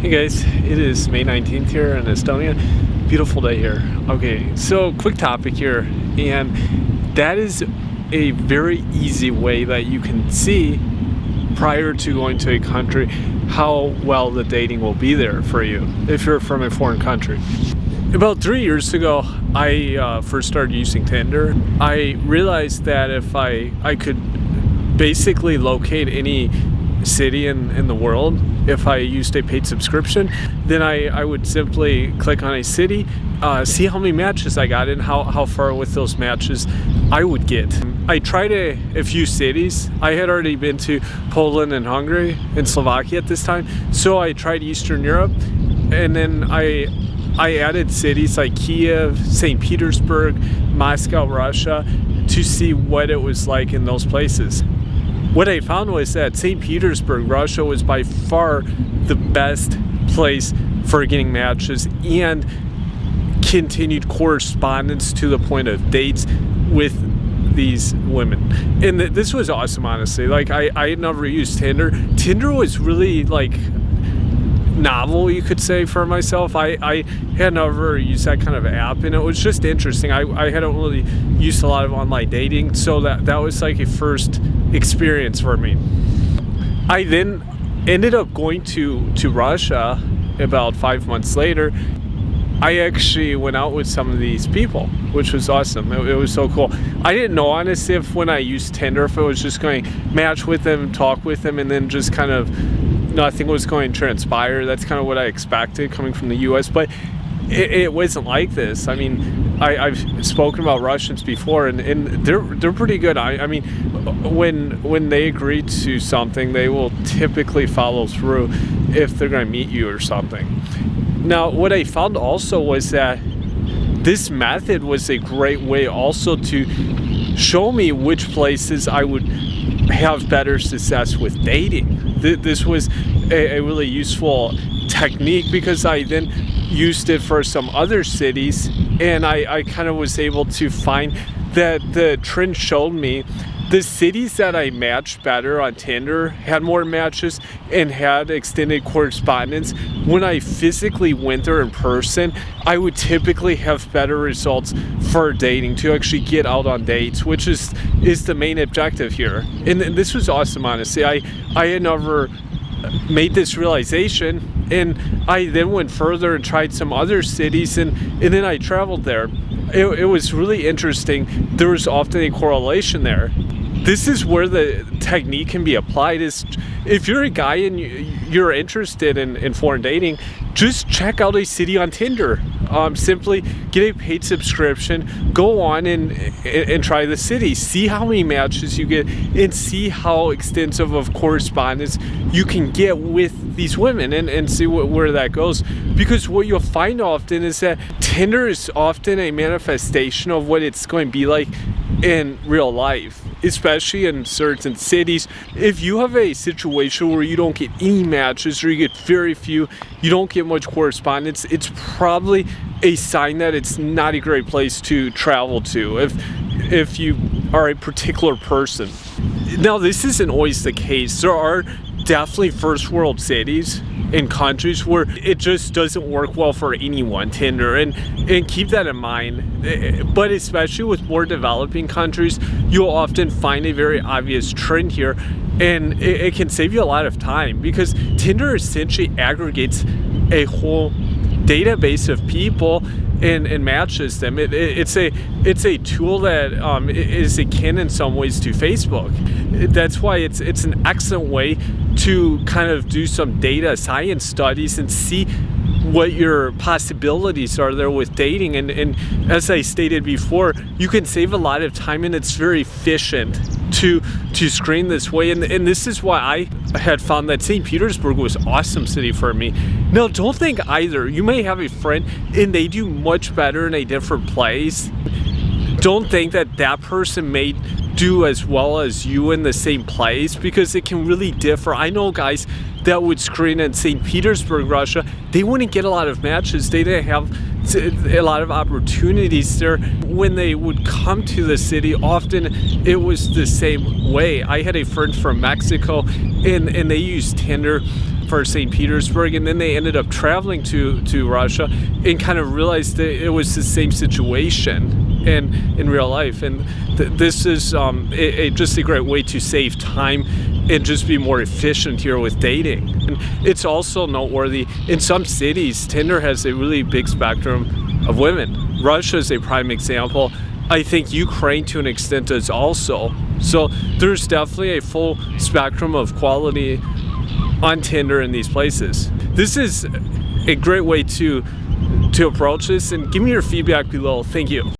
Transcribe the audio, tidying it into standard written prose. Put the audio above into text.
Hey guys, it is May 19th here in Estonia. Beautiful day here. Okay, so quick topic here, and that is a very easy way that you can see prior to going to a country how well the dating will be there for you if you're from a foreign country. About 3 years ago, I first started using Tinder. I realized that if I could basically locate any city in the world, if I used a paid subscription, then I would simply click on a city, see how many matches I got and how far with those matches I would get. I tried a few cities. I had already been to Poland and Hungary and Slovakia at this time, so I tried Eastern Europe, and then I added cities like Kiev, St. Petersburg, Moscow, Russia, to see what it was like in those places. What I found was that St. Petersburg, Russia, was by far the best place for getting matches and continued correspondence to the point of dates with these women. And this was awesome, honestly. Like, I had never used Tinder. Tinder was really like novel, you could say, for myself. I had never used that kind of app, and it was just interesting. I hadn't really used a lot of online dating, so that was like a first experience for me. I then ended up going to Russia about 5 months later. I actually went out with some of these people, which was awesome. It was so cool. I didn't know, honestly, if when I used Tinder, if it was just going to match with them, talk with them, and then just kind of nothing was going to transpire. That's kind of what I expected coming from the US, but it wasn't like this. I mean, I've spoken about Russians before, and they're pretty good. I mean, when they agree to something, they will typically follow through if they're going to meet you or something. Now, what I found also was that this method was a great way also to show me which places I would have better success with dating. This was a really useful technique because I then used it for some other cities, and I kind of was able to find that the trend showed me the cities that I matched better on Tinder had more matches and had extended correspondence. When I physically went there in person, I would typically have better results for dating, to actually get out on dates, which is the main objective here. And this was awesome, honestly. I had never made this realization, and I then went further and tried some other cities, and then I traveled there. It was really interesting. There was often a correlation there. This is where the technique can be applied. Is if you're a guy and you're interested in foreign dating, just check out a city on Tinder. Simply get a paid subscription, go on and try the city, see how many matches you get, and see how extensive of correspondence you can get with these women, and see where that goes. Because what you'll find often is that Tinder is often a manifestation of what it's going to be like in real life, especially in certain cities. If you have a situation where you don't get any matches, or you get very few, you don't get much correspondence, it's probably a sign that it's not a great place to travel to if you are a particular person. Now, this isn't always the case. There are definitely first world cities and countries where it just doesn't work well for anyone, Tinder, and keep that in mind. But especially with more developing countries, you'll often find a very obvious trend here, and it can save you a lot of time, because Tinder essentially aggregates a whole database of people and matches them. It's a tool that is akin in some ways to Facebook. That's why it's an excellent way to kind of do some data science studies and see what your possibilities are there with dating. And as I stated before, you can save a lot of time, and it's very efficient to screen this way. And this is why I had found that St. Petersburg was an awesome city for me. Now, don't think either. You may have a friend and they do much better in a different place. Don't think that person may do as well as you in the same place, because it can really differ. I know guys that would screen in St. Petersburg, Russia. They wouldn't get a lot of matches. They didn't have a lot of opportunities there. When they would come to the city, often it was the same way. I had a friend from Mexico, and they used Tinder. for St. Petersburg, and then they ended up traveling to Russia and kind of realized that it was the same situation in real life. And this is just a great way to save time and just be more efficient here with dating. And it's also noteworthy, in some cities, Tinder has a really big spectrum of women. Russia is a prime example. I think Ukraine to an extent does also. So there's definitely a full spectrum of quality on Tinder in these places. This is a great way to approach this, and give me your feedback below. Thank you.